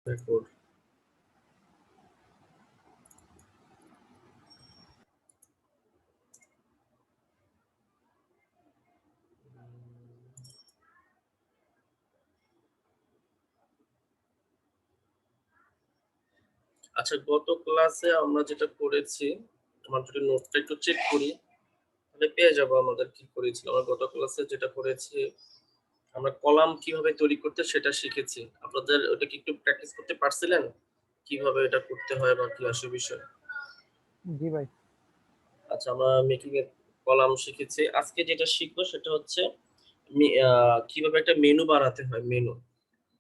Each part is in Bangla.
রেকর্ড। আচ্ছা, গত ক্লাসে আমরা যেটা করেছি, আমার যদি নোটটা একটু চেক করি তাহলে পেয়ে যাবো আমাদের কি করেছিল। আমরা গত ক্লাসে যেটা করেছি, আমরা কলাম কিভাবে তৈরি করতে সেটা শিখেছি। আপনাদের ওটা কি একটু প্র্যাকটিস করতে পারছিলেন, কিভাবে এটা করতে হয় বা কি আসে বিষয়? জি ভাই। আচ্ছা, আমরা মেকিং এর কলাম শিখেছি। আজকে যেটা শিখবো সেটা হচ্ছে কিভাবে একটা মেনু বানাতে হয়। মেনু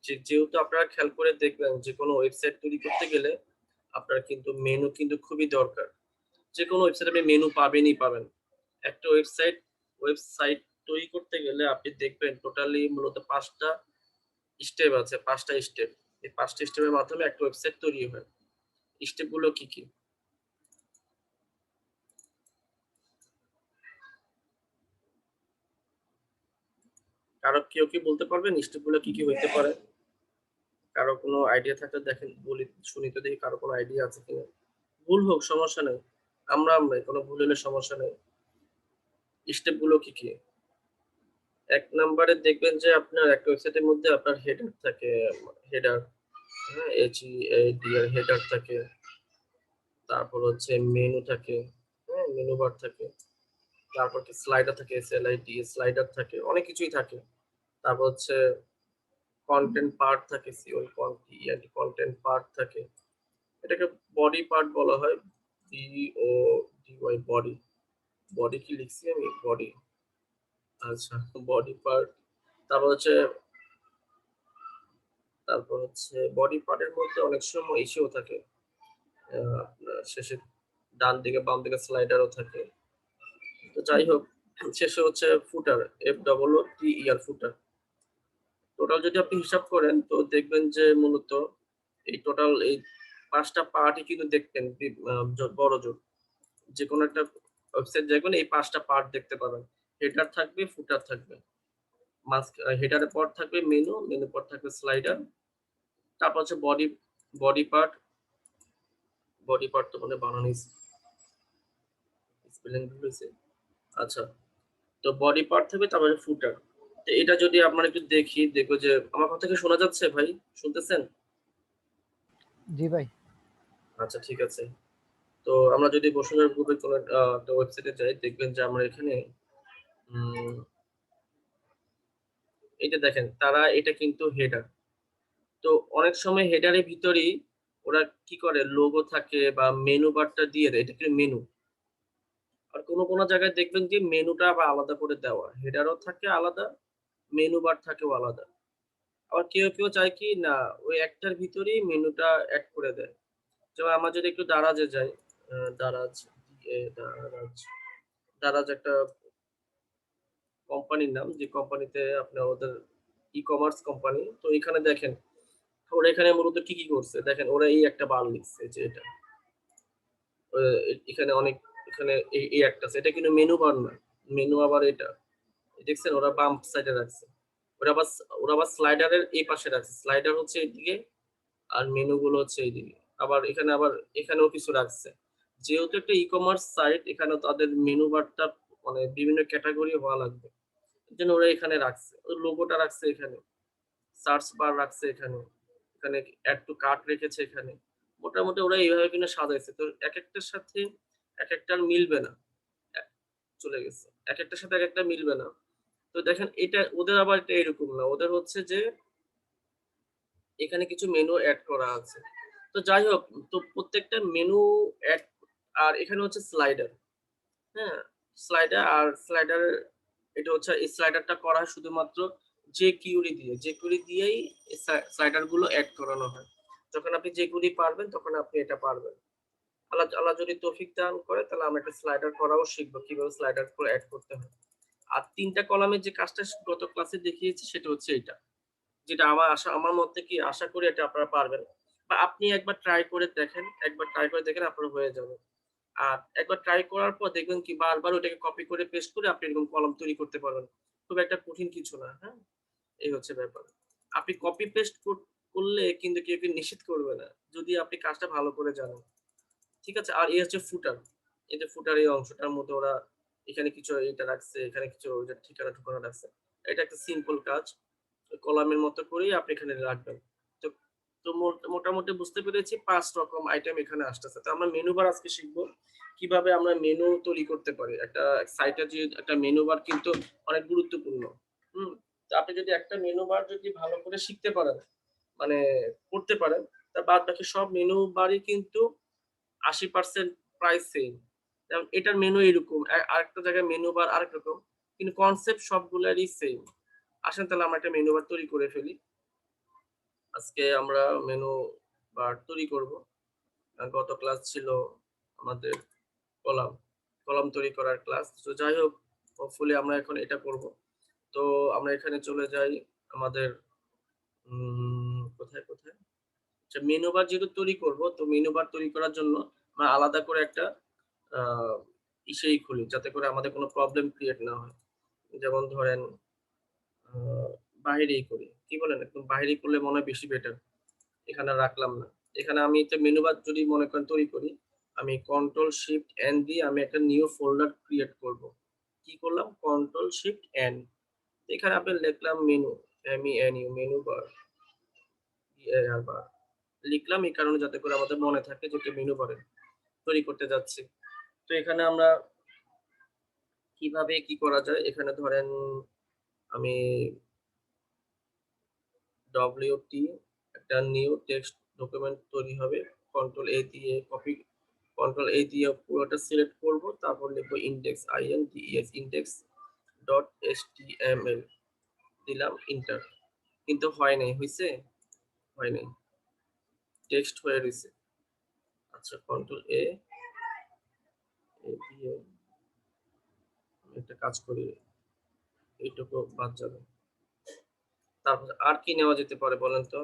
যেহেতু আপনারা খেয়াল করে দেখবেন যে কোনো ওয়েবসাইট তৈরি করতে গেলে আপনার কিন্তু মেনু কিন্তু খুবই দরকার। যে কোনো ওয়েবসাইটে আপনি মেনু পাবেনই পাবেন। একটা ওয়েবসাইট তৈরি করতে গেলে আপনি দেখবেন টোটালি মূলত ৫ টা স্টেপ আছে, ৫ টা স্টেপ। এই ৫ টা স্টেপের মাধ্যমে একটা ওয়েবসাইট তৈরি হয়। স্টেপ গুলো কি, কি? কেউ কি বলতে পারবেন স্টেপ গুলো কি, কি হইতে পারে? কারো কোনো আইডিয়া থাকলে দেখেন বলি, শুনি তো দেখি কারো কোনো আইডিয়া আছে কিনা। ভুল হোক সমস্যা নেই। আমরাই কোনো ভুল হলে সমস্যা নেই। স্টেপ গুলো কি, কি? ১ নাম্বারে দেখবেন যে আপনার একটা ওয়েবসাইটের মধ্যে আপনার হেডার থাকে, হেডার, হ্যাঁ? HEADR হেডার থাকে। তারপর হচ্ছে মেনু থাকে, হ্যাঁ? মেনু বার থাকে। তারপর কি স্লাইডার থাকে, SLID স্লাইডার থাকে। অনেক কিছুই থাকে। তারপর হচ্ছে কনটেন্ট পার্ট থাকে, কনটেন্ট পার্ট থাকে। এটাকে বডি পার্ট বলা হয়। BODY body. বডি কি লিখছি আমি? বডি। আচ্ছা, বডি পার্ট। তারপর হচ্ছে বডি পার্টের মধ্যে অনেক সময় ইস্যুও থাকে। আপনার শেষে ডান দিকে বাম দিকে স্লাইডারও থাকে। তো যাই হোক, শেষে হচ্ছে ফুটার, FOOTER ফুটার। টোটাল যদি আপনি হিসাব করেন তো দেখবেন যে মূলত এই ৫ টা পার্টই কিন্তু দেখবেন বড়জোর। যেকোনো একটা ওয়েবসাইট দেখবেন এই ৫ টা পার্ট দেখতে পাবেন। হেডার থাকবে, ফুটার থাকবে। হেডারের পর থাকবে মেনু, মেনুর পর থাকবে স্লাইডার। তারপর হচ্ছে বডি পার্ট, বডি পার্ট তো মানে বানানো স্পেলিং ভুল হইছে। আচ্ছা, তো বডি পার্ট থাকবে তারপরে ফুটার। তো এটা যদি আমরা একটু দেখবো যে আমার কথা কি শোনা যাচ্ছে ভাই? শুনতেছেন? জি ভাই। আচ্ছা, ঠিক আছে। তো আমরা যদি বসুন্ধরা গ্রুপের কোনো একটা ওয়েবসাইটে যাই দেখবেন যে আমরা এখানে উম এই যে দেখেন তারা এটা কিন্তু হেডার। তো অনেক সময় হেডারের ভিতরেই ওরা কি করে লোগো থাকে বা মেনু বারটা দিয়ে দেয়। এটা কিন্তু মেনু। আর কোনো জায়গায় দেখবেন যে মেনুটা আবার আলাদা করে দেওয়া। হেডারও থাকে আলাদা, মেনু বার থাকেও আলাদা। আবার কেউ চায় কি না ওই একটার ভিতরেই মেনুটা এড করে দেয়। যেমন আমরা যদি একটু দারাজে যাই, দারাজ, দারাজ, দারাজ একটা কোম্পানির নাম, যে কোম্পানিতে আপনার ওদের ই-কমার্স কোম্পানি। তো এখানে দেখেন ওরা এখানে মূলত কি করছে? দেখেন ওরা এই একটা বার লিখছে যে এটা। আ এখানে অনেক, এখানে এই একটা আছে। এটা কিন্তু মেনু বার না। মেনু আবার এটা। দেখছেন ওরা বাম সাইডে রাখছে। ওরা আবার স্লাইডারের এই পাশে রাখছে। স্লাইডার হচ্ছে এইদিকে আর মেনু গুলো হচ্ছে এইদিকে। আবার এখানেও কিছু রাখছে। যেহেতু একটা ই-কমার্স সাইট, এখানে তাদের মেনু বারটা মানে বিভিন্ন ক্যাটেগরি হওয়া লাগবে। এজন্য ওরা এখানে রাখছে। ওর লোগোটা রাখছে এখানে। সার্চ বার রাখছে এখানে। এখানে এড টু কার্ট রেখেছে এখানে। মোটামুটি ওরা এইভাবে কিন্তু সাজাইছে। তো একেকটার সাথে একেকটার মিলবে না। এ চলে গেছে। একেকটার সাথে একেকটা মিলবে না। তো দেখেন এটা ওদের আবার এটা এরকম না। ওদের হচ্ছে যে এখানে কিছু মেনু এড করা আছে। তো যাই হোক, তো প্রত্যেকটা মেনু এড, আর এখানে হচ্ছে স্লাইডার। হ্যাঁ? স্লাইডার এটা হচ্ছে, এই স্লাইডারটা করা হয় শুধুমাত্র jQuery দিয়ে। jQuery দিয়েই এই স্লাইডার গুলো এড করানো হয়। যখন আপনি jQuery পারবেন তখন আপনি এটা পারবেন। আল্লাহ যদি তৌফিক দান করে তাহলে আমরা একটা স্লাইডার করাও শিখব। কিভাবে স্লাইডার গুলো এড করতে হয়। আর ৩ টা কলামের যে কাজটা গত ক্লাসে দেখিয়েছি সেটা হচ্ছে এটা। যেটা আমার মতে কি আশা করি এটা আপনারা পারবেন। বা আপনি একবার ট্রাই করে দেখেন আপনার হয়ে যাবে। আর একবার ট্রাই করার পর দেখবেন কি বারবার ওটাকে কপি করে পেস্ট করে আপনি এরকম কলাম তৈরি করতে পারবেন। খুব একটা কঠিন কিছু না, হ্যাঁ? এই হচ্ছে ব্যাপার। আপনি কপি পেস্ট করলে কিন্তু কেউ নিষেধ করবে না যদি আপনি কাজটা ভালো করে জানেন। ঠিক আছে? আর এই হচ্ছে ফুটার। এই যে ফুটার এই অংশটার মধ্যে ওরা এখানে কিছু এটা রাখছে, এখানে কিছু ওইটার ঠিকানা ঠিকানা রাখছে। এটা একটা সিম্পল কাজ। কলামের মতো করেই আপনি এখানে রাখবেন। তো তো মোটামুটি বুঝতে পেরেছি ৫ রকম আইটেম এখানে আসতেছে। তো আমরা মেনু বার আজকে শিখব। কিভাবে আমরা মেনু তৈরি করতে পারি। একটা সাইটে যে একটা মেনু বার কিন্তু অনেক গুরুত্বপূর্ণ। হুম? তো আপনি যদি একটা মেনু বার যদি ভালো করে শিখতে পারেন, মানে করতে পারেন, তা বাদবাকি সব মেনু বারই কিন্তু ৮০% প্রায় সেম। যেমন এটার মেনু এরকম, আরেকটা জায়গায় মেনু বার আরেক রকম। কিন্তু কনসেপ্ট সবগুলারই সেম। আসেন তাহলে আমরা একটা মেনু বার তৈরি করে ফেলি। আজকে আমরা মেনু বার তৈরি করব। গত ক্লাস ছিল আমাদের কলাম, কলাম তৈরি করার ক্লাস। তো যাই হোক, হোপফুলি আমরা এখন এটা করব। তো আমরা এখানে চলে যাই আমাদের কোথায়? আচ্ছা, মেনু বার যেহেতু তৈরি করব, তো মেনু বার তৈরি করার জন্য আমরা আলাদা করে একটা আ খুলি যাতে করে আমাদের কোনো প্রবলেম ক্রিয়েট না হয়। যেমন ধরেন আ বাহিরেই করি। কি বলেন? একদম বাহিরেই করলে মনে হয় বেশি বেটার। এখানে আর রাখলাম না। এখানে আমি একটা মেনু বার যদি মনে করেন তৈরি করি, আমি কন্ট্রোল শিফট এন দিয়ে আমি একটা নিউ ফোল্ডার ক্রিয়েট করব। কি করলাম? Control shift N. এখানে আপনি লিখলাম menu, MENU menu bar, BAR বার। লিখলাম এই কারণে যাতে করে আমাদের মনে থাকে যে এটা মেনু বারে তৈরি করতে যাচ্ছি। তো এখানে আমরা কিভাবে কি করা যায়? এখানে ধরেন আমি WT একটা নিউ টেক্সট ডকুমেন্ট তৈরি হবে। কন্ট্রোল A দিয়ে কপি, কন্ট্রোল A দিয়ে পুরোটা সিলেক্ট করব। তারপর লিখব index INDEX index dot HTML দিলাম এন্টার। কিন্তু হয় নাই। হইছে? হয় নাই। টেক্সট হয়ে রইছে। আচ্ছা কন্ট্রোল A দিয়ে আমি একটা কাজ করি। এইটুকু বাদ যাবে। তারপর আর কি নেওয়া যেতে পারে বলেন তো?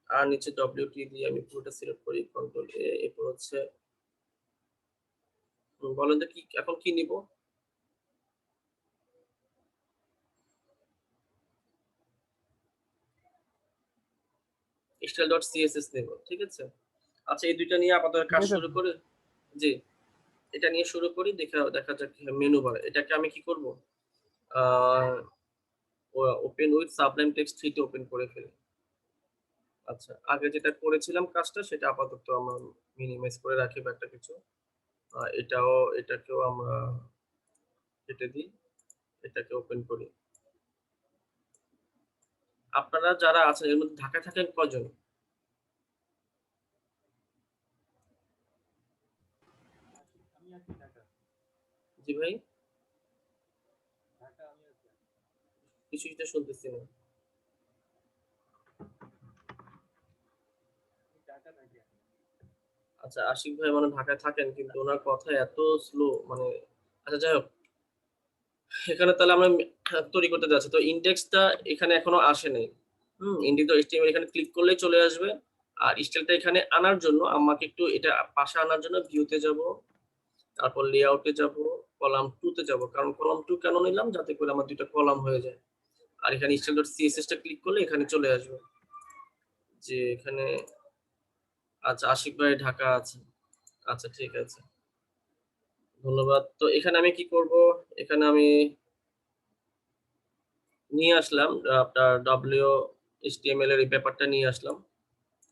আর নিচে WT দিয়ে আমি পুরোটা সিলেক্ট করি। কন্ট্রোল A এরপর হচ্ছে বলেন তো কি এখন কি নিব? style.css নেব। ঠিক আছে? আচ্ছা এই ২ টা নিয়ে আপাতত ঠিক কাজ আছে শুরু ভাই। করি। জি, এটা নিয়ে শুরু করি। দেখা যাক মেনু বার। এটাকে আমি কি করব? আ ওপেন উইথ সাবলাইম টেক্সট 3 তে ওপেন করে ফেলি। আচ্ছা, আগে যেটা করেছিলাম কাজটা সেটা আপাতত আমরা মিনিমাইজ করে রাখি বা একটা কিছু। এটাকেও আমরা কেটে দিই। এটাকে ওপেন করি। আপনারা যারা আছেন এর মধ্যে ঢাকায় থাকেন কয়জন? জি ভাই? কিছুই তো শুনতেছি না। আচ্ছা আশিক ভাই মনে হয় ঢাকায় থাকেন কিন্তু উনার কথা এত স্লো মানে আচ্ছা যাই হোক। এখানে তাহলে আমরা তৈরি করতে যাচ্ছি। তো ইনডেক্সটা এখানে এখনো আসে নাই। index.html এখানে ক্লিক করলেই চলে আসবে। আর স্টাইলটা এখানে আনার জন্য আমাকে একটু এটা পাশে আনার জন্য ভিউ তে যাবো, তারপর লেআউট এ যাবো, কলাম 2 তে যাবো। কারণ কলাম 2 কেন নিলাম? যাতে করে আমার ২ টা কলাম হয়ে যায়। আর এখানে style.css টা ক্লিক করলে এখানে চলে আসবে। যে এখানে আচ্ছা আশিক ভাই ঢাকা আছে। আচ্ছা ঠিক আছে। ধন্যবাদ। তো এখানে আমি কি করব? এখানে আমি নিয়ে আসলাম আপনার HTML এর এই ব্যাপারটা নিয়ে আসলাম।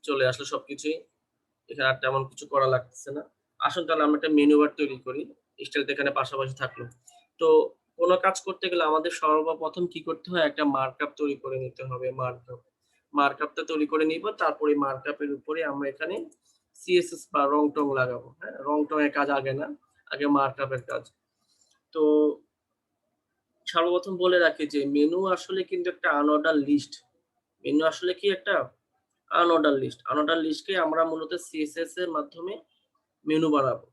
চলে আসলো সবকিছুই। এখানে আর তেমন কিছু করা লাগতেছে না। আসুন তাহলে আমরা একটা মেনু বার তৈরি করি। স্টাইলটা এখানে পাশাপাশি থাকলো। তো কোন কাজ করতে গেলে আমাদের সর্বপ্রথম কি করতে হয়? একটা মার্কআপ তৈরি করে নিতে হবে। মার্কআপটা তৈরি করে নিব। তারপরে মার্কআপের উপরে আমরা এখানে CSS বা রং-টং লাগাবো। হ্যাঁ? রং-টং এর কাজ আগে না। আগে মার্কআপের কাজ। তো সর্বপ্রথম বলে রাখি যে মেনু আসলে কিন্তু একটা আনঅর্ডার লিস্ট। মেনু আসলে কি একটা আনঅর্ডার লিস্ট। আনঅর্ডার লিস্টকে আমরা মূলত CSS এর মাধ্যমে মেনু বানাবো।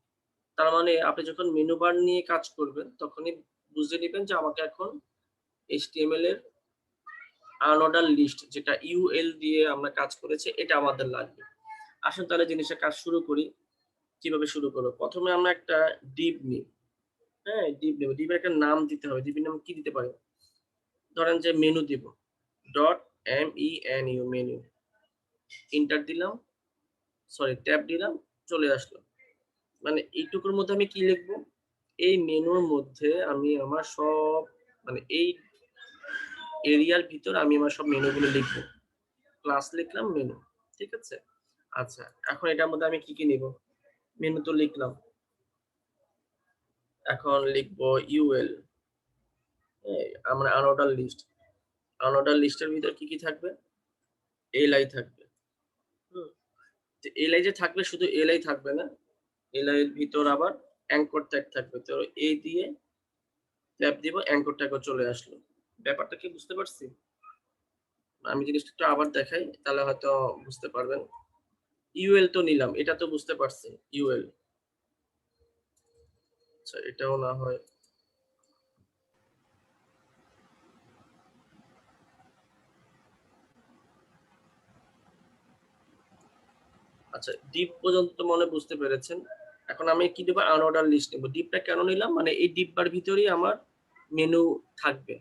তার মানে আপনি যখন মেনু বার নিয়ে কাজ করবেন তখনই বুঝে নিবেন যে আমাকে এখন HTML এর আনঅর্ডার লিস্ট যেটা UL দিয়ে আমরা কাজ করেছি এটা আমাদের লাগবে। আসুন তাহলে জিনিসটা কাজ শুরু করি। কিভাবে শুরু করব? ১ম এ আমরা একটা div নিই। হ্যাঁ? div নেব। div এর একটা নাম দিতে হবে। div এর নাম কি দিতে পারি? ধরেন যে মেনু দিব। Dot MENU menu. এন্টার দিলাম, সরি ট্যাব দিলাম, চলে আসলো। মানে এইটুকুর মধ্যে আমি কি লিখবো? এই মেনুর মধ্যে আমি আমার সব মানে এই এরিয়ার ভিতর আমি আমার সব মেনুগুলো লিখবো। ক্লাস লিখলাম মেনু। ঠিক আছে? আচ্ছা, এখন এটার মধ্যে আমি কি নিবো? মেনু তো লিখলাম। এখন লিখবো UL, হ্যাঁ? আমরা আনঅর্ডার লিস্ট। আনঅর্ডার লিস্টের ভিতর কি থাকবে? li থাকবে। হুম? তো li যে থাকবে শুধু li থাকবে না। li এর ভিতর আবার অ্যাঙ্কর ট্যাগ থাকবে। তো এই দিয়ে ট্যাব দিব, অ্যাঙ্কর ট্যাগও চলে আসলো। ব্যাপারটা কি বুঝতে পারছি? আমি জিনিসটা একটু আবার দেখাই, তাহলে হয়তো বুঝতে পারবেন। UL তো নিলাম, এটা তো বুঝতে পারছি। UL, আচ্ছা এটাও না হয়। আচ্ছা, ডিপ পর্যন্ত মনে বুঝতে পেরেছেন। এখন আমি কি দেব? আনঅর্ডার লিস্ট নেব। ডিপটা কেন নিলাম? মানে এই ডিব্বার ভিতরেই আমার মেনু থাকবে।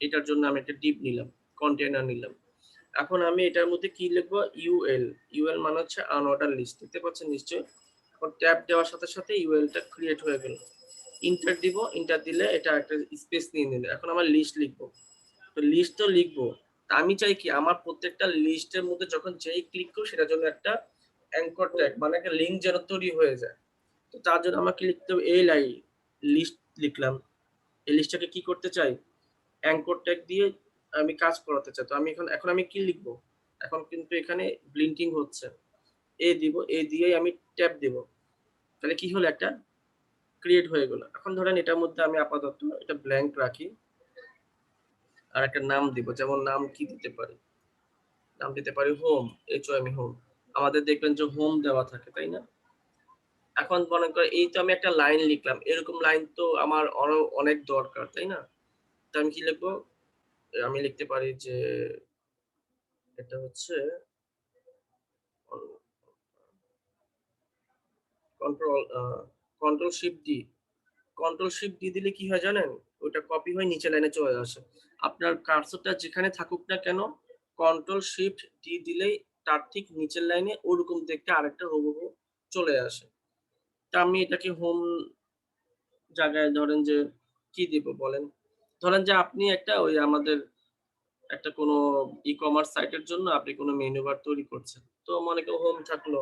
এটার জন্য আমি একটা ডিপ নিলাম, কন্টেইনার নিলাম। এখন আমি এটার মধ্যে কি লিখবো? UL। UL মানে হচ্ছে আনঅর্ডার লিস্ট। দেখতে পাচ্ছেন নিশ্চয়ই? এখন ট্যাব দেওয়ার সাথে, সাথে UL টা ক্রিয়েট হয়ে গেল। ইন্টার দিব, ইন্টার দিলে এটা একটা স্পেস নিয়ে নিল। এখন আমার লিস্ট লিখবো। তো লিস্ট তো লিখবো। তা আমি চাই কি আমার প্রত্যেকটা লিস্টের মধ্যে যখন যেই ক্লিক করব সেটার জন্য একটা অ্যাঙ্কর ট্যাগ মানে একটা লিঙ্ক যেন তৈরি হয়ে যায়। তো তার জন্য আমাকে লিখতে হবে li লিস্ট লিখলাম। এই লিস্টটাকে কি করতে চাই? অ্যাঙ্কর ট্যাগ দিয়ে আমি কাজ করাতে চাই। তো আমি এখন আমি কি লিখবো? এখন কিন্তু এখানে ব্লিঙ্কিং হচ্ছে। দিব, দিয়েই আমি ট্যাব দিব। তাহলে কি হলো? একটা ক্রিয়েট হয়ে গেল। এখন ধরেন এটার মধ্যে আমি আপাতত এটা ব্ল্যাংক রাখি। আর একটা নাম দিব। যেমন নাম কি দিতে পারি? নাম দিতে পারি হোম, HOME হোম। আমাদের দেখবেন যে হোম দেওয়া থাকে, তাই না? এখন মনে করেন এই তো আমি একটা লাইন লিখলাম। এরকম লাইন তো আমার অনেক দরকার, তাই না? তো আমি কি লিখবো? আমি লিখতে পারি যে এটা হচ্ছে control control shift D. Control shift D দিলে কি হয় জানেন? ওটা কপি হয়ে নিচের লাইনে চলে আসে। আপনার কার্সরটা যেখানে থাকুক না কেন, কন্ট্রোল শিফট ডি দিলেই তার ঠিক নিচের লাইনে ওরকম দেখতে আরেকটা হুবহু চলে আসে। তা আমি এটাকে হোম জায়গায় ধরেন যে কি দিব বলেন? ধরেন যে আপনি একটা ওই আমাদের একটা কোনো ই-কমার্স সাইটের জন্য আপনি কোনো মেনু বার তৈরি করছেন। তো মনে করেন হোম থাকলো,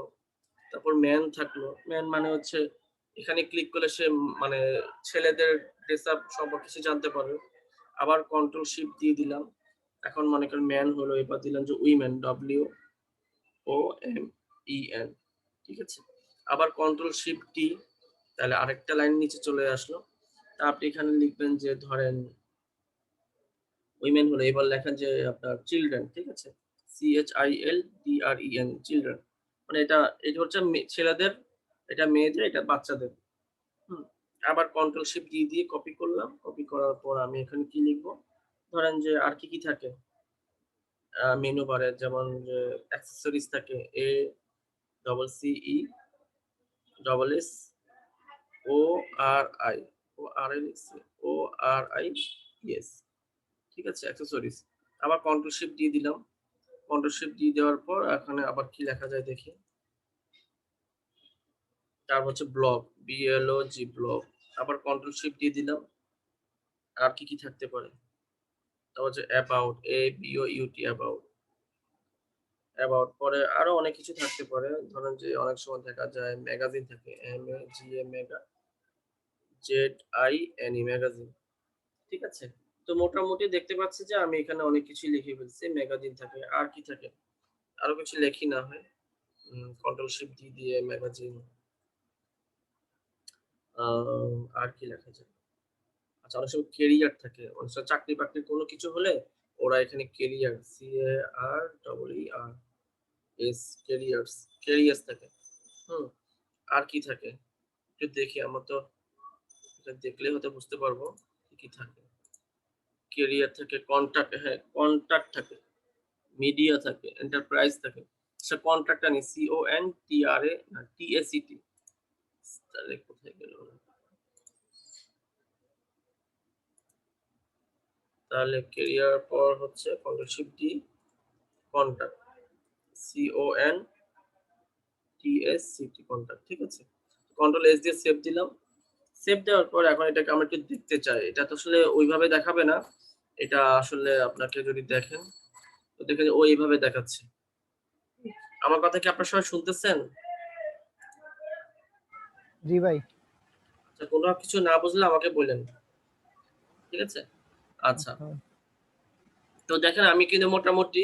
তারপর ম্যান থাকলো। ম্যান মানে হচ্ছে এখানে ক্লিক করলে সে মানে ছেলেদের ড্রেস আপ সম্পর্কে সে জানতে পারবে। আবার কন্ট্রোল শিফট দিয়ে দিলাম। এখন মনে করেন ম্যান হলো, এবার দিলাম যে উইমেন WOMEN, ঠিক আছে? আবার কন্ট্রোল শিফট টি, তাহলে আরেকটা লাইন নিচে চলে আসলো। তা আপনি এখানে লিখবেন যে ধরেন উইমেন হলো, এবার লেখেন যে আপনার চিলড্রেন, ঠিক আছে? CHILDREN, children. মানে এটা হচ্ছে ছেলেদের, এটা মেয়েদের, এটা বাচ্চাদের। হুম। আবার কন্ট্রোল শিফট দিয়ে কপি করলাম। কপি করার পর আমি এখানে কি লিখবো? ধরেন যে আর কি থাকে? মেনু বারে যেমন যে অ্যাক্সেসরিজ থাকে ACCESSORI, লিখছি ORI, ঠিক আছে? অ্যাক্সেসরিজ। আবার কন্ট্রোল শিফট দিয়ে দিলাম। কন্ট্রোল শিফট দিয়ে দেওয়ার পর এখানে আবার কি লেখা যায় দেখি। তারপর হচ্ছে ব্লগ, BLOG ব্লগ। আবার কন্ট্রোল শিফট দিয়ে দিলাম। আর কি থাকতে পারে? তারপর হচ্ছে অ্যাবাউট, ABOUT অ্যাবাউট। অ্যাবাউট পরে আরো অনেক কিছু থাকতে পারে। ধরেন যে অনেক সময় দেখা যায় ম্যাগাজিন থাকে, MAGA ZINE ম্যাগাজিন। ঠিক আছে? তো মোটামুটি দেখতে পাচ্ছি যে আমি এখানে অনেক কিছুই লিখে ফেলছি। ম্যাগাজিন থাকে। আর কি থাকে? আরো কিছু লেখি না হয়। কন্ট্রোল শিফট দিয়ে ম্যাগাজিন। আ আর কি লেখা যায়? আচ্ছা, অনেক সময় কেরিয়ার থাকে। অনেক সময় চাকরি-বাকরির কোনো কিছু হলে ওরা এখানে কেরিয়ার, CAREERS, ক্যারিয়ার্স, ক্যারিয়ার্স থাকে। হুম? আর কি থাকে? একটু দেখি, আমার তো এটা দেখলেই হয়তো বুঝতে পারবো কি থাকে। ক্যারিয়ার থাকে, কন্ট্রাক্ট, হ্যাঁ, কন্ট্রাক্ট থাকে, মিডিয়া থাকে, এন্টারপ্রাইজ থাকে। আচ্ছা, কন্ট্রাক্টটা নেই, CONTRA না TACT। তাহলে কোথায় গেল? তাহলে ক্যারিয়ার পর হচ্ছে control shift D, contract, CONTACT contact, ঠিক আছে। কন্ট্রোল এস দিয়ে সেভ দিলাম। সেভ দেওয়ার পর এখন এটাকে আমরা একটু দেখতে চাই। এটা তো আসলে ওইভাবে দেখাবে না। এটা আসলে আপনাকে যদি দেখেন, তো দেখেন ও এইভাবে দেখাচ্ছে। আমার কথা কি আপনারা সবাই শুনতেছেন? জি ভাই। আচ্ছা, কোনো কিছু না বুঝলে আমাকে বলেন। ঠিক আছে? আচ্ছা। আচ্ছা। তো দেখেন আমি কিন্তু মোটামুটি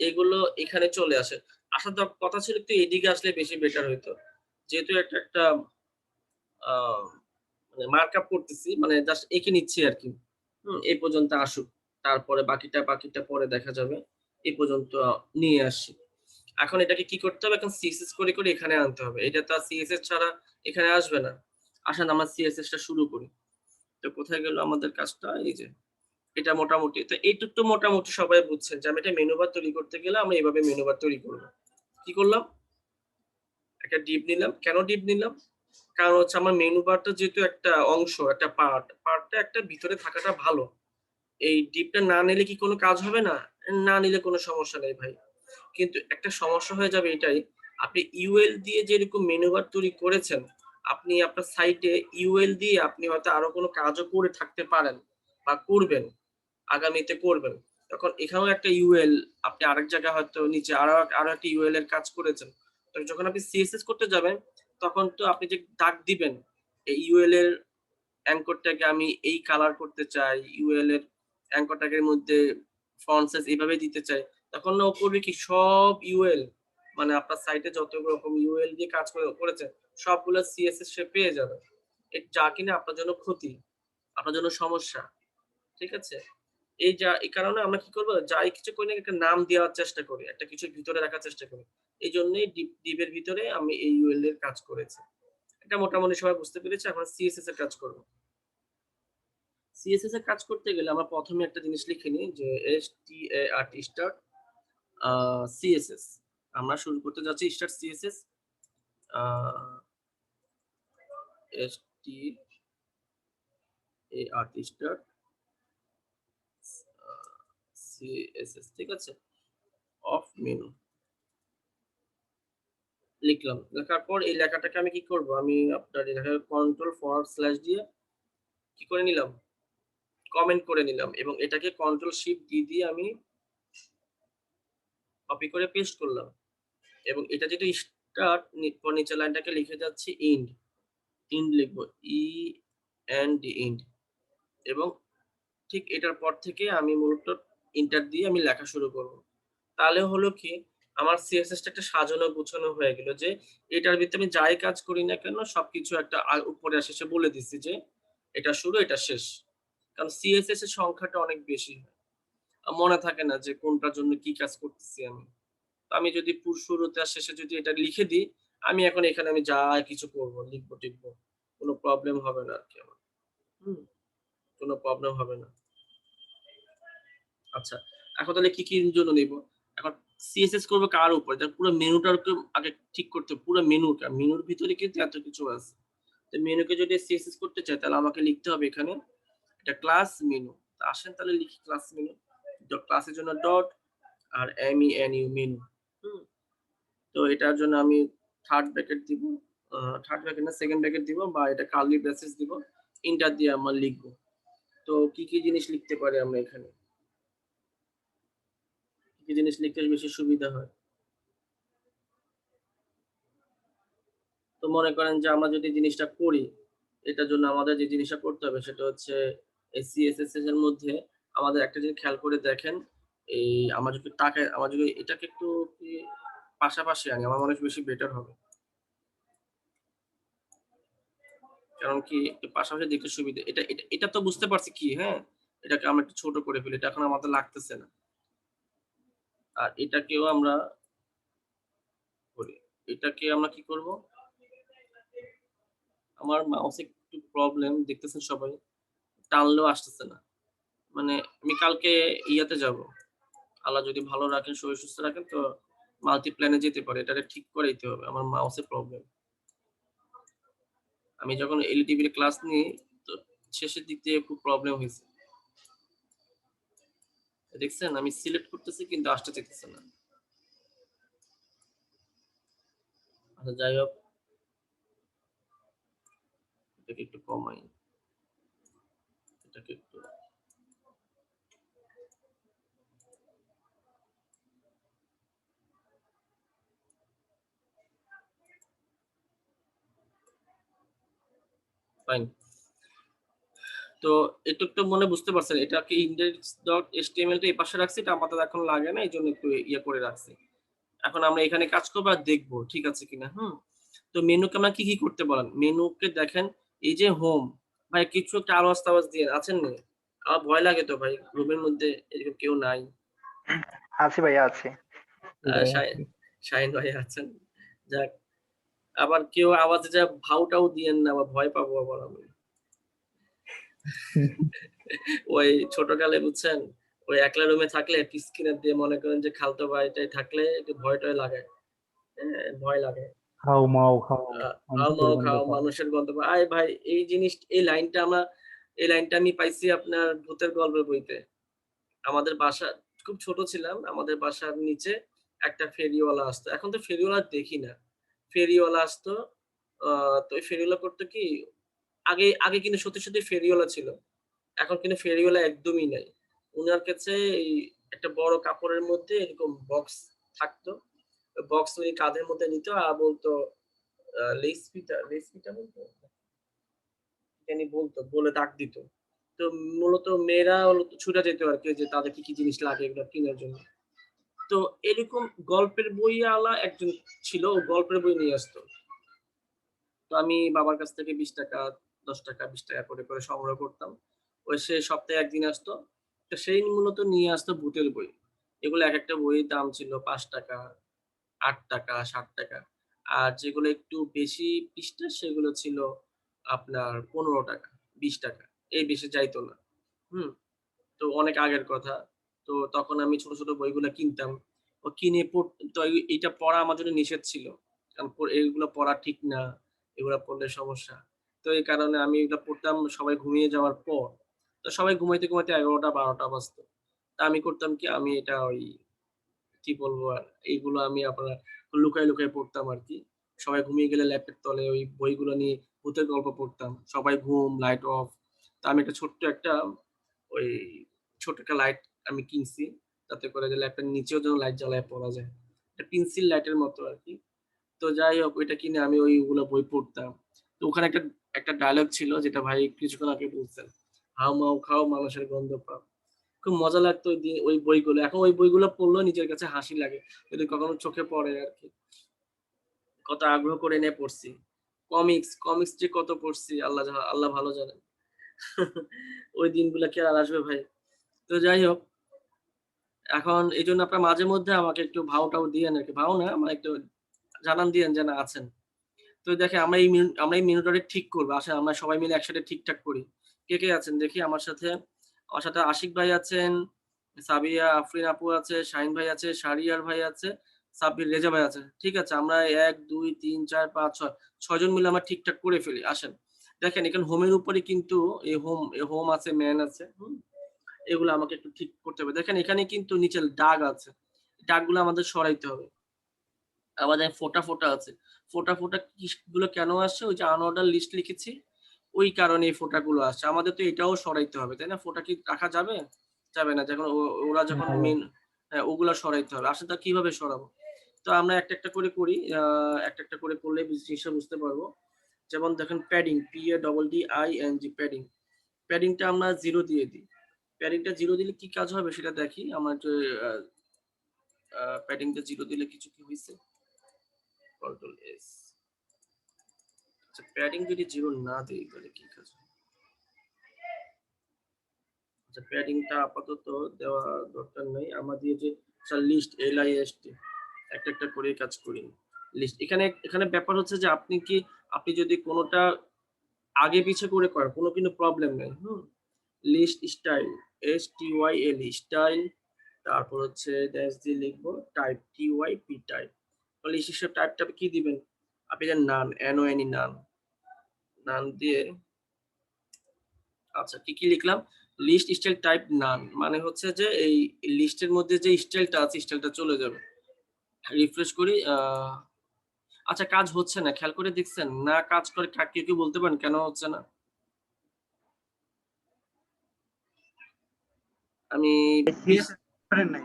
এগুলো এখানে চলে আসে। আসার কথা ছিল একটু এদিকে আসলে বেশি বেটার হইতো। যেহেতু একটা আ মানে মার্কআপ করতেছি, মানে জাস্ট এঁকে নিচ্ছি আরকি। এই পর্যন্ত আসুক। তারপরে বাকিটা পরে দেখা যাবে। এই পর্যন্ত নিয়ে আসি। এখন এটাকে কি করতে হবে? এখন সিএসএস করে এখানে আনতে হবে। এটা তো আর সিএসএস ছাড়া এখানে আসবে না। আসেন আমরা সিএসএস টা শুরু করি। তো কোথায় গেল আমাদের কাজটা? এই যে এটা মোটামুটি। তো এইটুক তো মোটামুটি সবাই বুঝছেন যে আমি একটা মেনু বার তৈরি করতে গেলে আমরা এভাবে মেনু বার তৈরি করব। কি করলাম? একটা ডিপ নিলাম। কেন ডিপ নিলাম? কারণ হচ্ছে আমার মেনু বারটা যেহেতু একটা অংশ, একটা পার্টটা একটা ভিতরে থাকাটা ভালো। এই ডিপটা না নিলে কি কোনো কাজ হবে না? না নিলে কোনো সমস্যা নেই ভাই। কিন্তু একটা সমস্যা হয়ে যাবে এটাই, আপনি ইউএল দিয়ে যেরকম মেনু বার তৈরি করেছেন, আপনি আপনার সাইটে ইউএল দিয়ে আপনি হয়তো আরো কোনো কাজও করে থাকতে পারেন বা করবেন। আগামীতে করবেন। তখন এখানেও একটা ইউএল আপনি আরেক জায়গায় হয়তো নিচে আরো একটা ইউএল এর কাজ করেছেন। তো যখন আপনি সিএসএস করতে যাবেন, তখন তো আপনি যে দাগ দিবেন, এই ইউএল এর অ্যাঙ্কর ট্যাগে আমি এই কালার করতে চাই, ইউএল এর অ্যাঙ্কর ট্যাগের মধ্যে ফন্ট সাইজ এভাবে দিতে চাই। তখন না ও করবে কি সব ইউএল মানে আপনার সাইটে যত রকম ইউএল দিয়ে কাজ করেছেন, সবগুলো সিএসএস সে পেয়ে যাবে। যা কিনা আপনার জন্য ক্ষতি, আপনার জন্য সমস্যা। ঠিক আছে? এই কারণে আমরা কি করব? যাই কিছু করি না একটা নাম দেওয়ার চেষ্টা করি। একটা কিছুর ভিতরে রাখার চেষ্টা করি। এইজন্যই ডিপ এর ভিতরে আমি এই UL এর কাজ করেছি। এটা মোটামুটি সবাই বুঝতে পেরেছে। এখন CSS এর কাজ করব। CSS এর কাজ করতে গেলে আমরা ১ম এ একটা জিনিস লিখে নিই যে START স্টার্ট আ CSS। আমরা শুরু করতে যাচ্ছি start CSS a START start a CSS, ঠিক আছে? অফ মেনু লিখলাম। লেখার পর এই লেখাটাকে আমি কি করব? আমি আপনার এই লেখাটা কন্ট্রোল ফরওয়ার্ড স্ল্যাশ দিয়ে কি করে নিলাম? কমেন্ট করে নিলাম এবং এটাকে কন্ট্রোল শিফট ডি দিয়ে আমি কপি করে পেস্ট করলাম। এবং এটা যেহেতু স্টার্ট নিচের লাইনটাকে লিখে যাচ্ছি ইন্ড। ইন্ড লিখবো। ইন্ড এবং ঠিক এটার পর থেকে আমি মূলত এন্টার দিয়ে আমি লেখা শুরু করব। তাহলে হলো কি আমার সিএসএস টা একটা সাজানো গোছানো হয়ে গেল যে এটার ভিতরে আমি যাই কাজ করি না কেন সবকিছু একটা উপরে শেষে বলে দিচ্ছি যে এটা শুরু এটা শেষ। কারণ সিএসএস এর সংখ্যাটা অনেক বেশি। মনে থাকে না যে কোনটার জন্য কি কাজ করতেছি আমি। তো আমি যদি শুরুতে আর শেষে যদি এটা লিখে দিই, আমি এখন এখানে আমি যা কিছু করব, লিখবো-টিখবো। কোনো প্রবলেম হবে না আরকি আমার। হুম? কোনো প্রবলেম হবে না। আচ্ছা। এখন তাহলে কি জন্য নিব? এখন সিএসএস করব কার উপরে? তার পুরো মেনুটাকে আগে ঠিক করতে হবে। পুরো মেনুটা। মেনুর ভিতরে কিন্তু এত কিছু আছে। তো মেনুকে যদি সিএসএস করতে চাই তাহলে আমাকে লিখতে হবে এখানে একটা ক্লাস মেনু। তো আসেন তাহলে লিখি ক্লাস মেনু। ক্লাসের জন্য ডট আর MENU মেনু। হুম? তো এটার জন্য আমি 3rd ব্র্যাকেট দিব। 3rd ব্র্যাকেট না 2nd ব্র্যাকেট দিব বা এটা কার্লি ব্রেসেস দিব। এন্টার দিয়ে আমরা লিখব। তো কি জিনিস লিখতে পারি আমরা এখানে? কি জিনিস লিখতে বেশি সুবিধা হয়? তো মনে করেন যে আমরা যদি জিনিসটা করি, এটার জন্য আমাদের যে জিনিসটা করতে হবে সেটা হচ্ছে এই CSS এর মধ্যে আমাদের একটা জিনিস খেয়াল করে দেখেন, এই আমরা যদি এটাকে একটু কি পাশাপাশি আনি আমার মনে হয় বেশি বেটার হবে। কারণ কি একটু পাশাপাশি দেখতে সুবিধা। এটা তো বুঝতে পারছি কি, হ্যাঁ? এটাকে আমরা একটু ছোট করে ফেলি। এটা এখন আমাদের লাগতেছে না। আর এটাকেও আমরা করি। এটাকে আমরা কি করব? আমার মাউসে একটু প্রবলেম দেখতেছেন সবাই। টানলেও আসতেছে না। মানে আমি কালকে ইয়াতে যাব। আল্লাহ যদি ভালো রাখেন, শরীর সুস্থ রাখেন তো মাল্টিপ্ল্যান এ যেতে পারি। এটাকে ঠিক করাইতে হবে। আমার মাউসের প্রবলেম। আমি যখন এলটিবি এর ক্লাস নিই তো শেষের দিক দিয়ে খুব প্রবলেম হইছে। দেখছেন আমি সিলেক্ট করতেছি কিন্তু আসতে চাইতেছে না। আচ্ছা যাই হোক, এটাকে একটু কমাই, এটাকে একটু ফাইন। তো একটু একটু মনে বুঝতে পারছেন এটাকে index.html টা এই পাশে রাখছি, এটা আমাদের এখন লাগে না, এই জন্য একটু ইয়ে করে রাখছি। এখন আমরা এখানে কাজ করবো আর দেখবো ঠিক আছে কিনা। তো মেনুকে আমরা কি কি করতে বলেন, মেনুকে দেখেন, এই যে হোম, ভাই কিছু একটা আওয়াজ টাওয়াজ দিয়ে আছেন নি? আমার ভয় লাগে তো ভাই, রুমের মধ্যে এরকম কেউ নাই। আছি ভাইয়া, আছি। শাহিন ভাই আছেন, যাক। আবার কেউ আওয়াজে যা ভাউটাও দিয়েন না, আবার ভয় পাবো আবার আমি। ওই ছোটকালে বুঝছেন, ওই একলা রুমে থাকলে স্ক্রিনের দিয়ে মনে করেন যে খালতো ভাইটাই থাকলে একটু ভয় টয় লাগে, ভয় লাগে। খাও মাও খাও খাও মাও খাও মানুষের গন্ধ আয় ভাই, এই জিনিস এই লাইনটা আমি পাইছি আপনার ভূতের গল্পের বইতে। আমাদের বাসা খুব ছোট ছিলাম, আমাদের বাসার নিচে একটা ফেরিওয়ালা আসতো, এখন তো ফেরিওয়ালা দেখি না। ফেরিওয়ালা আসতো, তো এই ফেরিওয়ালা করতো কি, আগে আগে কিন্তু সত্যি সত্যি ফেরিওয়ালা ছিল, এখন কিন্তু ফেরিওয়ালা একদমই নাই। উনার কাছে এই একটা বড় কাপড়ের মধ্যে এরকম বক্স থাকতো, বক্স উনি কাঁধের মধ্যে নিত আর বলতো লেসপিটা বলতো, জানি বলতো, বলে ডাক দিত। তো মূলত মেয়েরা হলো ছুটে যেত আরকি যে তাদের কি কি জিনিস লাগে এগুলো কেনার জন্য। তো এরকম গল্পের বইওয়ালা একজন ছিল, ও গল্পের বই নিয়ে আসতো। তো আমি বাবার কাছ থেকে ৳20, ৳10, ৳20 করে সংগ্রহ করতাম। ওই সে সপ্তাহে ১ দিন আসতো। তো সেই মূলত নিয়ে আসতো ভূতের বই। এগুলো একেকটা বইয়ের দাম ছিল ৳৫, ৳৮, ৳৭। আর যেগুলো একটু বেশি পৃষ্ঠা সেগুলো ছিল আপনার ৳১৫, ৳20, এর বেশি যাইত না। হুম? তো অনেক আগের কথা। তো তখন আমি ছোট, ছোট বইগুলা কিনতাম। ও কিনে তো এইটা পড়া আমার জন্য নিষেধ ছিল। কারণ এগুলো পড়া ঠিক না। এগুলা পড়লে সমস্যা। তো এই কারণে আমি এগুলা পড়তাম সবাই ঘুমিয়ে যাওয়ার পর। তো সবাই ঘুমাইতে, ঘুমাইতে ১১টা ১২টা বাজতো। তা আমি করতাম কি, আমি এটা ওই কি বলবো আর, এইগুলো আমি আপনার লুকায়, লুকায় পড়তাম আরকি। সবাই ঘুমিয়ে গেলে ল্যাপের তলে ওই বইগুলো নিয়ে ভূতের গল্প পড়তাম। সবাই ঘুম, লাইট অফ। তো আমি একটা ছোট্ট একটা ওই ছোট একটা লাইট আমি কিনছি। যাতে করে যে ল্যাপের নিচেও যেন লাইট জ্বালায় পড়া যায়। একটা পেন্সিল লাইটের মতো আরকি। তো যাই হোক ওইটা কিনে আমি ওইগুলো বই পড়তাম। তো ওখানে একটা ডায়ালগ ছিল যেটা ভাই কিছুক্ষণ আগে বলছেন। হাউ-মাউ খাও মানুষের গন্ধ পাও। খুব মজা লাগতো ওই বইগুলো। এখন ওই বইগুলো পড়লেও নিজের কাছে হাসি লাগে। যদি কখনো চোখে পড়ে আরকি। কত আগ্রহ করে এনে পড়ছি। কমিক্স যে কত পড়ছি আল্লাহ ভালো জানেন। ওই দিনগুলা কি আর আসবে ভাই? তো যাই হোক, এখন এইজন্য আপনার মাঝে মধ্যে আমাকে একটু ভাও-টাও দিয়েন আরকি। ভাও না, মানে একটু জানান দিয়েন যে না আছেন। তো দেখেন আমরা এই মিনুটারে ঠিক করব। আসেন আমরা সবাই মিলে একসাথে ঠিকঠাক করি। কে, কে আছেন দেখি আমার সাথে? আমার সাথে আশিক ভাই আছেন, সাবিয়া, আফরিন আপু আছে, শাহিন ভাই আছে, শাহরিয়ার ভাই আছে, সাব্বির, রেজা ভাই আছে। ঠিক আছে? আমরা ১, ২, ৩, ৪, ৫, ৬ ৬ জন মিলে আমরা ঠিকঠাক করে ফেলি। আসেন। দেখেন এখানে হোমের উপরে কিন্তু হোম আছে, ম্যান আছে। এগুলো আমাকে একটু ঠিক করতে হবে। দেখেন এখানে কিন্তু নিচে দাগ আছে। দাগগুলো আমাদের সরাইতে হবে। আবার দেখেন ফোঁটা, ফোঁটা আছে। ফোঁটা, ফোঁটা গুলো কেন আসছে? ওই যে আনঅর্ডার লিস্ট লিখেছি, ওই কারণে এই ফোঁটাগুলো আসছে। আমাদের তো এটাও সরাইতে হবে, তাই না? ফোঁটা কি রাখা যাবে? যাবে না। যখন ওরা যখন হ্যাঁ, ওগুলা সরাইতে হবে। আসলে তা কিভাবে সরাবো? তো আমরা একটা, একটা করে করি। একটা, একটা করে করলে জিনিসটা বুঝতে পারবো। যেমন দেখেন প্যাডিং, PADDING প্যাডিং। প্যাডিংটা আমরা 0 দিয়ে দিই। প্যাডিংটা 0 দিলে কি কাজ হবে সেটা দেখি। আমার যে আ আ প্যাডিংটা 0 দিলে কিছু কি হইছে? Control S. আচ্ছা প্যাডিং যদি 0 না দেই তাহলে কি কাজ হয়? আচ্ছা প্যাডিংটা আপাতত দেওয়া দরকার নাই। আমার দিয়ে যে লিস্ট LIST একটা, একটা করে কাজ করি। লিস্ট এখানে ব্যাপার হচ্ছে যে আপনি যদি কোনটা আগে পিছে করে করেন, কোন কিন্তু প্রবলেম নাই। লিস্ট স্টাইল STYL স্টাইল, তারপর হচ্ছে ড্যাশ দিয়ে লিখবো টাইপ TYP টাইপ। লিস্ট হিসেবে টাইপটা কি দিবেন? আপনি দেন নান, NONE নান। নান দিয়ে আচ্ছা কি লিখলাম? লিস্ট স্টাইল টাইপ নান। মানে হচ্ছে যে এই লিস্টের মধ্যে যে স্টাইলটা আছে স্টাইলটা চলে যাবে। রিফ্রেশ করি। আচ্ছা কাজ হচ্ছে না, খেয়াল করে দেখছেন? না কাজ করে কেউ কি বলতে পারেন কেন হচ্ছে না? আমি বিশ সিএসএস করেন নাই,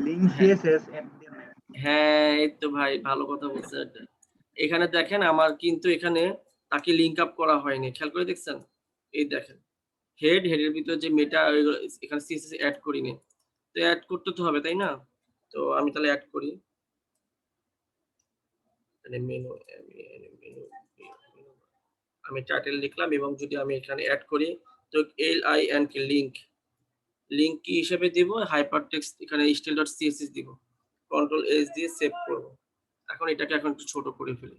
লিঙ্ক হ্যাঁ, সিএসএস এড দেন নাই। হ্যাঁ, এই তো ভাই ভালো কথা বলছেন এটা। এখানে দেখেন আমার কিন্তু এখানে তাকে লিংক আপ করা হয়নি। খেয়াল করে দেখছেন? এই দেখেন। হেডের ভিতরে যে মেটা এখানে সিএসএস এড করিনি। তো এড করতে তো হবে, তাই না? তো আমি তাহলে এড করি। এখানে মেনু আমি টাইটেল লিখলাম এবং যদি আমি এখানে এড করি তো LINK লিংক কি হিসেবে দিব? হাইপারটেক্সট এখানে style.css দিব। কন্ট্রোল S দিয়ে সেভ করব। এখন এটাকে একটু ছোট করে ফেলি।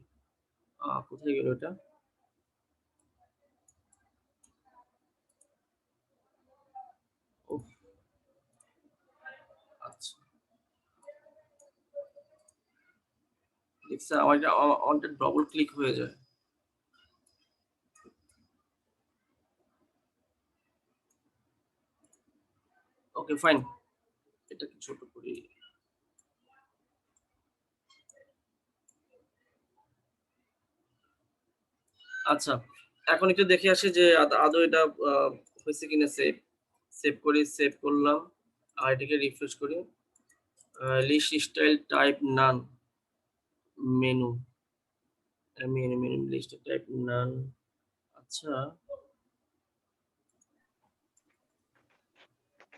কোথায় গেল এটা? উফ, আচ্ছা। দেখছেন আমার এটা অনটা ডবল ক্লিক হয়ে যায়। Okay fine. এটাকে ছোট করি। আচ্ছা। এখন একটু দেখে আসি যে আদৌ এটা হইছে কিনা সেভ। সেভ করলাম। আর এটাকে রিফ্রেশ করি। লিস্ট স্টাইল টাইপ নান মেনু। মেনু লিস্ট টাইপ নান। আচ্ছা।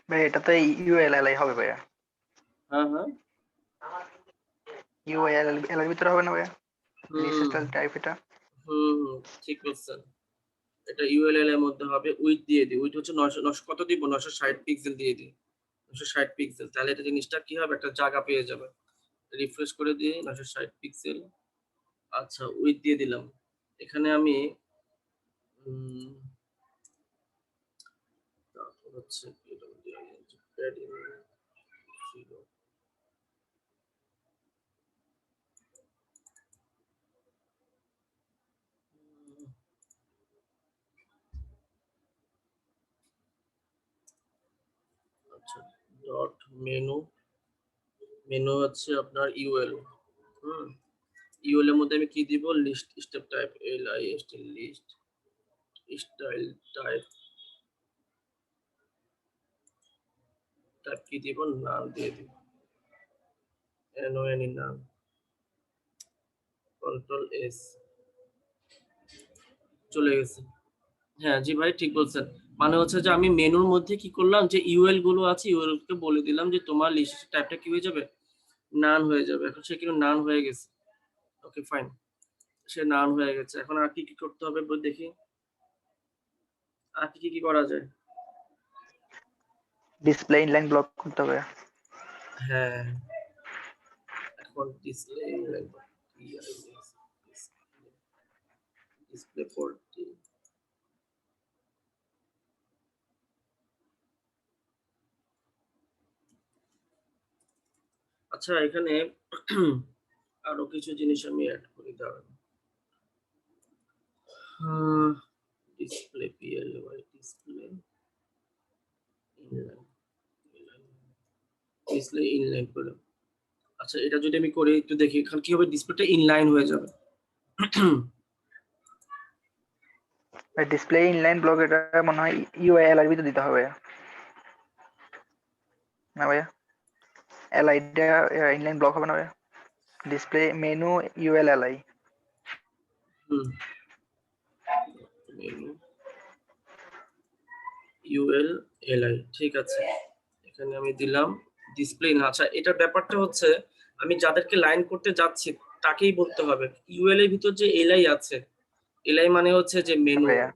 ভাই এটাতে ইউএলএলআই হবে ভাইয়া। হ্যাঁ, হ্যাঁ। ইউএলএল এর ভিতরে হবে না ভাইয়া? লিস্ট হুম, স্টাইল টাইপ এটা। হুম, ঠিক বলছেন। এটা ULL এর মধ্যে হবে উইডথ দিয়ে দিই। উইডথ হচ্ছে 900 কত দিব? 960 পিক্সেল দিয়ে দিই। 960 পিক্সেল। তাহলে এটা জিনিসটা কি হবে? একটা জায়গা পেয়ে যাবে। রিফ্রেশ করে দিই 960 পিক্সেল। আচ্ছা উইডথ দিয়ে দিলাম। এখানে আমি উম তারপর হচ্ছে এটা দিয়ে প্যাডিং ছিল। উম, আচ্ছা ডট মেনু হচ্ছে আপনার UL। হুম। UL এর মধ্যে আমি কি দিব? List step type LIST list style type কি দিব? নাম দিয়ে দিব। NONE নাম। কন্ট্রোল S চলে গেছে। হ্যাঁ, জি ভাই ঠিক বলছেন। মানে হচ্ছে যে আমি মেনুর মধ্যে কি করলাম যে UL গুলো আছে UL কে বলে দিলাম যে তোমার লিস্ট টাইপটা কি হয়ে যাবে? নান হয়ে যাবে। এখন সে কিন্তু নান হয়ে গেছে। Okay fine. সে নান হয়ে গেছে। এখন আর কি করতে হবে দেখি। আর কি করা যায়? ডিসপ্লে ইনলাইন ব্লক করতে হবে। হ্যাঁ, এখন ডিসপ্লে ডিসপ্লে পোর্টটি আচ্ছা এখানে আরো কিছু জিনিস আমি এড করি দাঁড়ান। Display PLY display inline display inline করলাম। আচ্ছা এটা যদি আমি করি একটু দেখি এখানে কি হবে? ডিসপ্লেটা ইনলাইন হয়ে যাবে। ডিসপ্লে ইনলাইন ব্লক এটা মনে হয় ইউএলআই এর ভিতরে দিতে হবে না ভাইয়া? এলআইটা ইনলাইন ব্লক হবে না ভাইয়া? Display menu ULLI. হুম, মেনু ULLI ঠিক আছে। এখানে আমি দিলাম ডিসপ্লে না। আচ্ছা এটার ব্যাপারটা হচ্ছে আমি যাদেরকে লাইন করতে যাচ্ছি তাকেই বলতে হবে। UL এর ভিতর যে LI আছে, LI মানে হচ্ছে যে হ্যাঁ মেনু, ভাইয়া।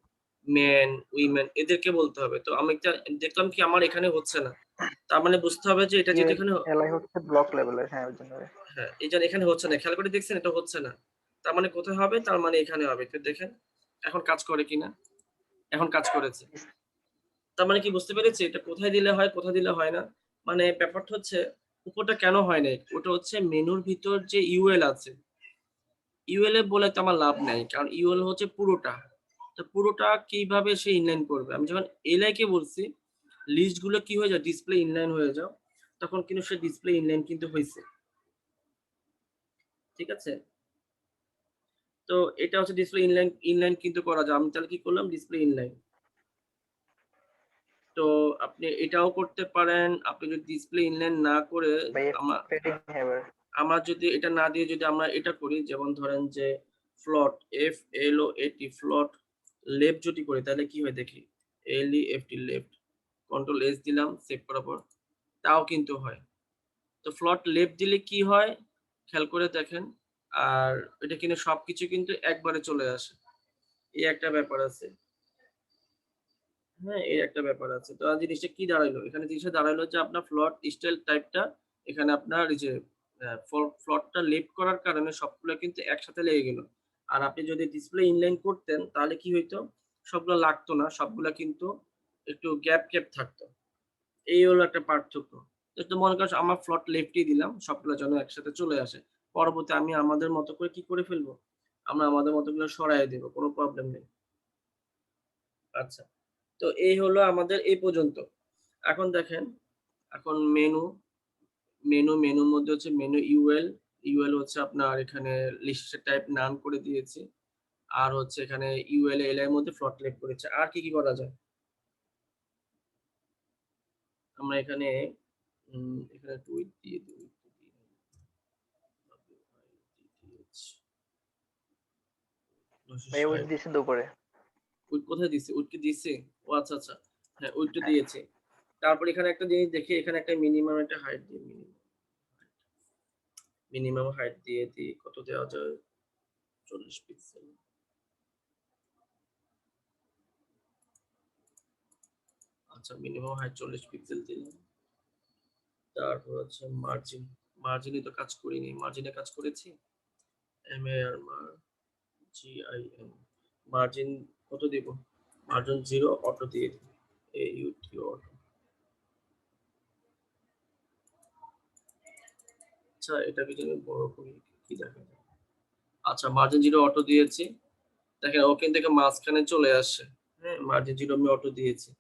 মেন, উইমেন এদেরকে বলতে হবে। তো আমি দেখলাম কি আমার এখানে হচ্ছে না। তার মানে বুঝতে হবে যে এটা যেহেতু এখানে ইউএলএলআই হচ্ছে ব্লক লেভেলের, হ্যাঁ ওই জন্য ভাইয়া। হ্যাঁ, এটা এখানে হচ্ছে না। খেয়াল করে দেখছেন এটা হচ্ছে না। তার মানে কোথায় হবে? তার মানে এখানে হবে। একটু দেখেন এখন কাজ করে কিনা? এখন কাজ করেছে। তার মানে কি বুঝতে পেরেছি? এটা কোথায় দিলে হয়, কোথায় দিলে হয় না? মানে ব্যাপারটা হচ্ছে উপরটা কেন হয় নাই? ওটা হচ্ছে মেনুর ভিতর যে UL আছে। UL এ বলে তো আমার লাভ নাই। কারণ UL হচ্ছে পুরোটা। তো পুরোটা কিভাবে সে ইনলাইন করবে? আমি যখন LI কে বলছি লিস্ট গুলো কি হয়ে যায়? ডিসপ্লে ইনলাইন হয়ে যাও। তখন কিন্তু সে ডিসপ্লে ইনলাইন কিন্তু হইছে। ঠিক আছে? তো এটা হচ্ছে ডিসপ্লে ইনলাইন কিন্তু করা যায়। আমি তাহলে কি করলাম ডিসপ্লে ইনলাইন। তো আপনি এটাও করতে পারেন। আপনি যদি ডিসপ্লে ইনলাইন না করে ভাইয়া আমা পেডিং এবার আমরা যদি এটা না দিয়ে যদি আমরা এটা করি যেমন ধরেন যে ফ্লট FLOAT ফ্লট লেফট যদি করি তাহলে কি হয় দেখি। LEFT left. কন্ট্রোল S দিলাম সেভ করার পর তাও কিন্তু হয়। তো ফ্লট লেফট দিলে কি হয় খেয়াল করে দেখেন। আর এটা কিন্তু সবকিছু কিন্তু একবারে চলে আসে। এই একটা ব্যাপার আছে। হ্যাঁ, এই একটা ব্যাপার আছে। তো জিনিসটা কি দাঁড়াইলো? এখানে জিনিসটা দাঁড়াইলো যে আপনার ফ্লট স্টাইল টাইপটা এখানে আপনার এই যে ফ্লটটা লেফট করার কারণে সবগুলা কিন্তু একসাথে লেগে গেল। আর আপনি যদি ডিসপ্লে ইনলাইন করতেন তাহলে কি হইতো? সবগুলা লাগতো না। সবগুলা কিন্তু একটু গ্যাপ থাকতো। এই হলো একটা পার্থক্য। তো মনে করেন আমার ফ্লট লেফটই দিলাম। সবগুলা যেন একসাথে চলে আসে। পরবর্তী আমি আমাদের মতো করে কি করে ফেলবো? আমরা আমাদের মতো করে সরায় দেব। কোন প্রবলেম নেই। আচ্ছা। তো এই হলো আমাদের এই পর্যন্ত। এখন দেখেন, এখন মেনুর মধ্যে হচ্ছে মেনু ইউএল হচ্ছে আপনার এখানে লিস্টের টাইপ নান করে দিয়েছি। আর হচ্ছে এখানে ইউএল এল এর মধ্যে ফ্লট লেফট করেছে। আর কি করা যায়? আমরা এখানে এখানে একটু উইথ দিয়ে দিই। ভাইয়া উইথ 960 দিয়েছেন তো উপরে। উইথ কোথায় দিছি? উইথ কি দিছি? ও আচ্ছা, আচ্ছা। হ্যাঁ, উইথ টা হ্যাঁ দিয়েছি। তারপর এখানে একটা জিনিস দেখি, এখানে একটা মিনিমাম একটা হাইট দিই। মিনিমাম হাইট দিয়ে দিই। কত দেওয়া যায়? 40 পিক্সেল। আচ্ছা মিনিমাম হাইট 40 পিক্সেল দিলাম। তারপর হচ্ছে মার্জিন। মার্জিনে তো কাজ করিনি। মার্জিনে কাজ করেছি। MAR মার্জিন কত দিব? মার্জিন 0 অটো দিয়ে দিই। AUT auto. আচ্ছা এটাকে যদি আমি বড় করি কি দেখা যায়? আচ্ছা মার্জিন 0 অটো দিয়েছি। দেখেন ওখান থেকে মাঝখানে চলে আসছে। হ্যাঁ, মার্জিন 0 আমি অটো দিয়েছি।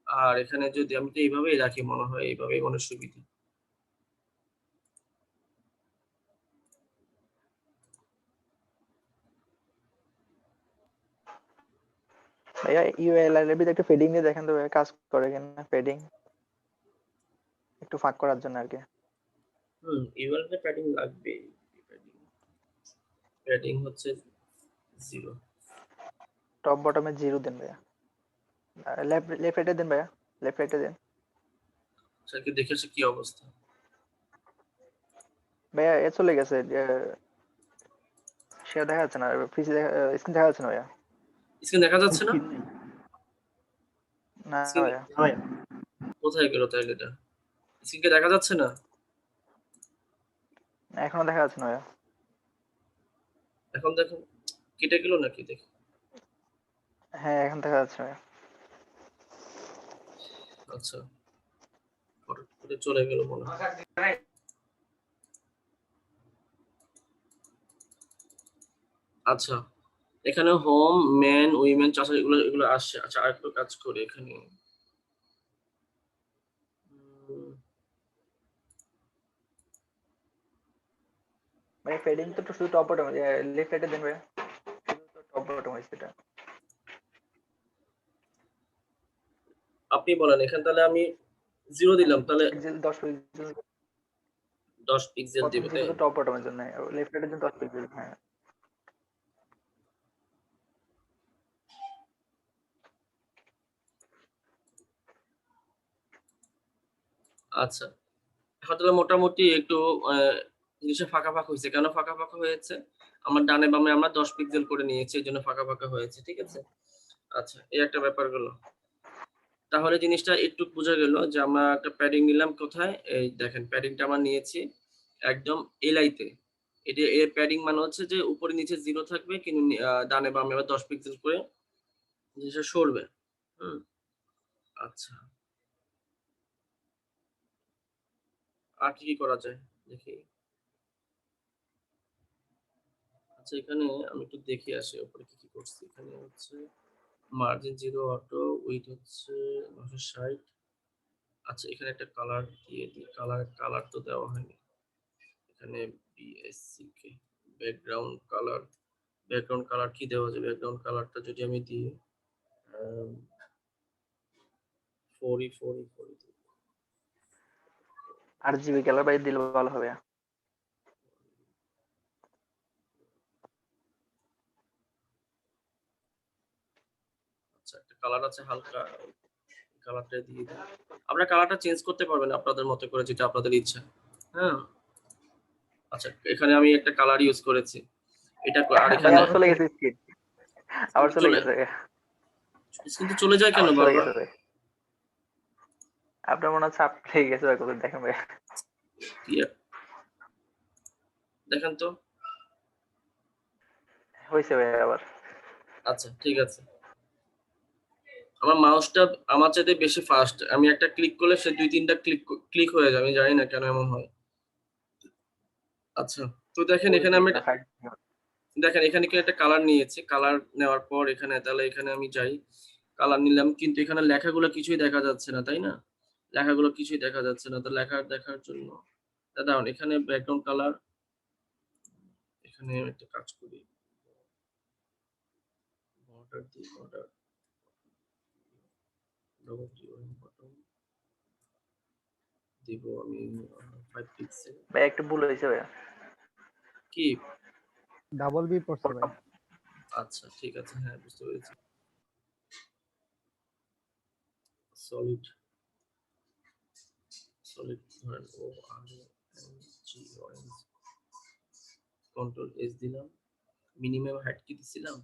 আর এখানে যদি আমি তো এইভাবেই রাখি মনে হয় এইভাবেই মনে হয় সুবিধা। ভাইয়া ইউএলএল এর ভিতরে একটু ফেডিং দিয়ে দেখেন তো ভাইয়া কাজ করে কিনা ফেডিং একটু ফাঁক করার জন্য আর কি। ইউএল তে প্যাডিং লাগবে। প্যাডিং হচ্ছে 0। টপ বটমে জিরো দেন ভাইয়া। লেফট লেফট রাইটে দেন ভাইয়া। লেফট রাইটে দেন স্যারকে দেখেছে কি অবস্থা। ভাইয়া। এ চলে গেছে সে দেখা যাচ্ছে না পিসি স্ক্রিন দেখা যাচ্ছে না ভাইয়া। স্ক্রিন দেখা যাচ্ছে না? না স্ক্রিন ভাইয়া কোথায় গেল তাহলে এটা? স্ক্রিনকে দেখা যাচ্ছে না? এখনো দেখা যাচ্ছে না ভাইয়া। এখন দেখুন কেটে গেল নাকি দেখি। হ্যাঁ এখন দেখা যাচ্ছে ভাইয়া। আচ্ছা হঠাৎ করে চলে গেল মনে হয়। আচ্ছা এখানে হোম মেন উইমেন চাষা এগুলো আসছে। আচ্ছা আরেকটু কাজ করি এখানে। উম, ভাই ফেডিং তো শুধু টপ বটম লেফট রাইটে দেন ভাইয়া। শুধু টপ বটম হয়েছে এটা। আপনি বলেন এখানে তাহলে আমি 0 দিলাম তাহলে 10 পিক্সেল 10 পিক্সেল প্রথম দিব জিরো তাই? তো টপ বটমের জন্য লেফট রাইটের জন্য 10 পিক্সেল হ্যাঁ। আচ্ছা এখন তাহলে মোটামুটি একটু জিনিসটা ফাঁকা হয়েছে। কেন ফাঁকা হয়েছে? আমার ডানে বামে আমরা 10 পিক্সেল করে নিয়েছি। এজন্য ফাঁকা হয়েছে। ঠিক আছে? আচ্ছা এই একটা ব্যাপার গেল। তাহলে জিনিসটা একটু বোঝা গেল যে আমরা একটা প্যাডিং নিলাম কোথায়? এই দেখেন প্যাডিংটা আমরা নিয়েছি একদম এলআই তে। এটা এর প্যাডিং মানে হচ্ছে যে উপরে নিচে 0 থাকবে কিন্তু ডানে বামে আবার 10 পিক্সেল করে জিনিসটা সরবে। হুম? আচ্ছা। আর কি করা যায়? দেখি। আচ্ছা এখানে আমি একটু দেখে আসি উপরে কি করছি। এখানে হচ্ছে মার্জিন 0 অটো উইডথ হচ্ছে 960। আচ্ছা এখানে একটা কালার দিয়ে দিই। কালার তো দেওয়া হয়নি। এখানে BSCK background colour background colour কি দেওয়া যাবে? ব্যাকগ্রাউন্ড কালারটা যদি আমি দিই 4 RGB কালার ভাই দিলে ভালো হবে। আচ্ছা, একটা কালার আছে হালকা, কালারটা দিয়ে দিই। আপনারা কালারটা চেঞ্জ করতে পারবেন আপনাদের মতো করে, যেটা আপনাদের ইচ্ছা। হ্যাঁ, আচ্ছা, এখানে আমি একটা কালার ইউজ করেছি। এটা আর ভাই এখানে আবার চলে গেছে স্ক্রিন, আবার চলে চলে গেছে, কিন্তু চলে যায় কেন আবার চলে বারবার? গেছে ভাই। আপনার মনে হচ্ছে আপ লেগে গেছে ভাই, কোথায় দেখেন ভাই। কি দেখেন তো। হয়েছে ভাই আবার। আচ্ছা, ঠিক আছে। আমার মাউসটা আমার চাইতে বেশি ফাস্ট। আমি একটা ক্লিক করলে সে 2-3টা ক্লিক হয়ে যায়। আমি জানি না কেন এমন হয়। আচ্ছা, তো দেখেন এখানে আমি দেখেন এখানে কি একটা কালার নিয়েছি। কালার নেওয়ার পর তাহলে এখানে আমি যাই, কালার নিলাম, কিন্তু এখানে লেখাগুলো কিছুই দেখা যাচ্ছে না, তাই না? লেখাগুলো কিছুই দেখা যাচ্ছে না। তো লেখা দেখার জন্য দাঁড়ান, এখানে ব্যাকগ্রাউন্ড কালার, এখানে একটা কাজ করি, বর্ডার দিই, বর্ডার বটন দিব আমি 5 পিক্সেল। ভাই একটু ভুল হয়েছে ভাই। কি? ডাবল বি পড়ছে ভাই। আচ্ছা, ঠিক আছে, হ্যাঁ বুঝতে পেরেছি। সলিড ধরেন ও আর জি অরেঞ্জ, কন্ট্রোল এস দিলাম, মিনিমাম হাইট কি দিছিলাম,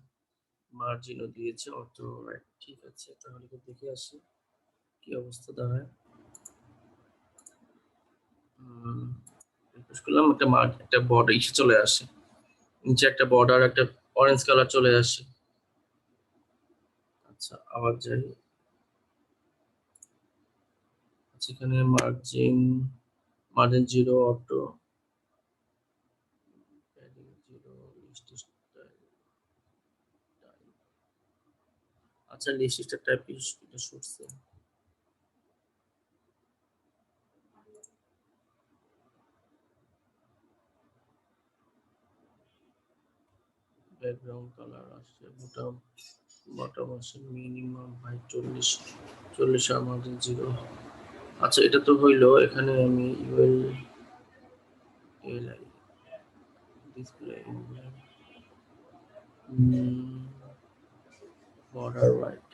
মার্জিনও দিয়েছে, অটো রাইট। ঠিক আছে, তাহলে দেখে আসি কি অবস্থা দাঁড়ায়। রিফ্রেশ করলাম, একটা বর্ডার ইসে চলে আসে, নিচে একটা বর্ডার, একটা অরেঞ্জ কালার চলে আসে। আচ্ছা, আবার যাই। আচ্ছা, এখানে margin 0, auto padding 0, list style. আচ্ছা, লিস্ট স্টাইল টাইপ এটা সরছে। ব্যাকগ্রাউন্ড কালার আসছে, বটম আসে মিনিমাম হাইট 40 আর মার্জিন 0। আচ্ছা, এটা তো হইলো। এখানে আমি LI display border right,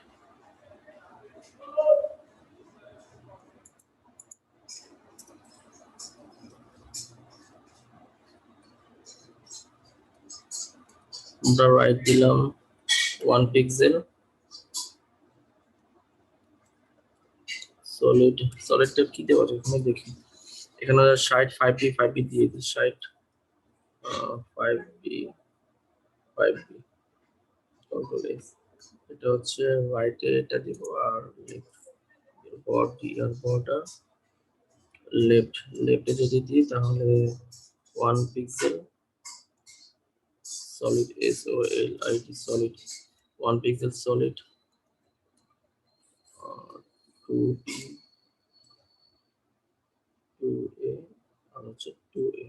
border right দিলাম 1 পিক্সেল। সলিডটা কি দেওয়া যায় এখানে দেখি। এখানে 60 5B দিয়ে দিই, 60 5B কন্ট্রোল এস। এটা হচ্ছে রাইটে, এটা দিব, আর বডি আর বর্ডার লেফটে যদি দিই তাহলে 1 pixel, solid SOLID solid 1 pixel solid, 2B 2A আর হচ্ছে 2A।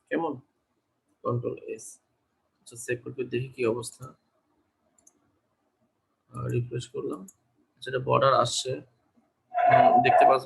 কেমন? Control S. আচ্ছা, সেভ করে দেখি কি অবস্থা। রিফ্রেশ করলাম, যেটা বর্ডার আসছে, দেখতে পাচ্ছ